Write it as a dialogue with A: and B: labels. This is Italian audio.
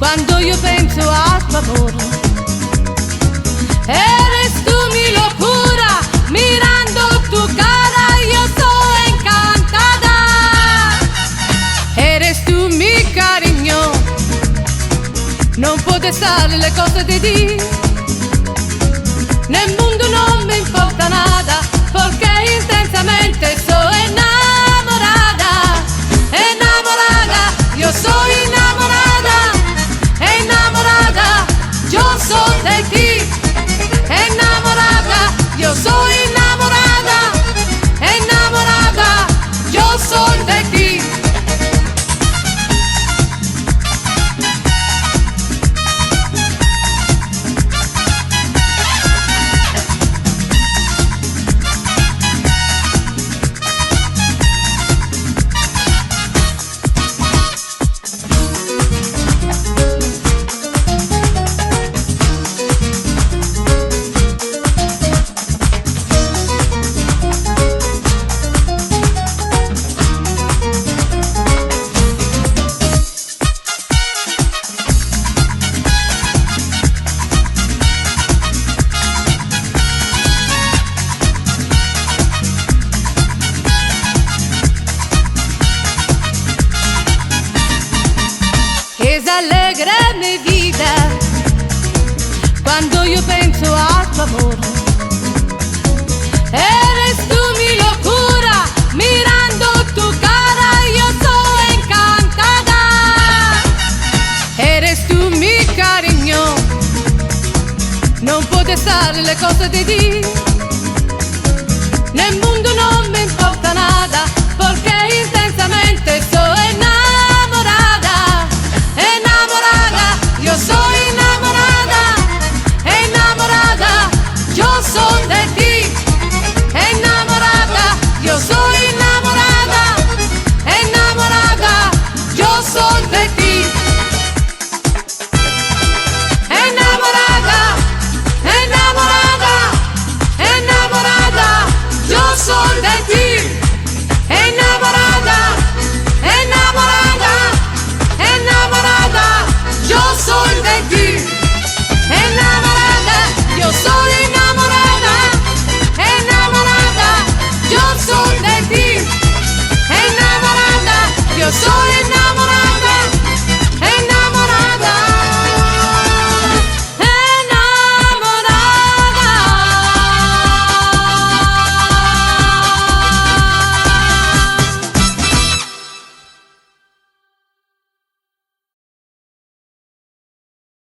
A: Cuando yo pienso a tu amor, eres tú mi locura, mirando tu cara yo soy encantada. Eres tú mi cariño, non puedo estar le cose di ti. Nel mondo non mi importa nada, porque intensamente soy enamorada. Enamorada, yo soy enamorada. Enamorada, yo soy de ti. Enamorada, yo soy enamorada. Enamorada, yo soy de ti. Es alegre mi vida cuando yo pienso a tu amor. Eres tú mi locura, mirando tu cara yo soy encantada. Eres tú mi cariño, non puedo estar le cose di ti. Nel mondo non mi importa nada, porque intensamente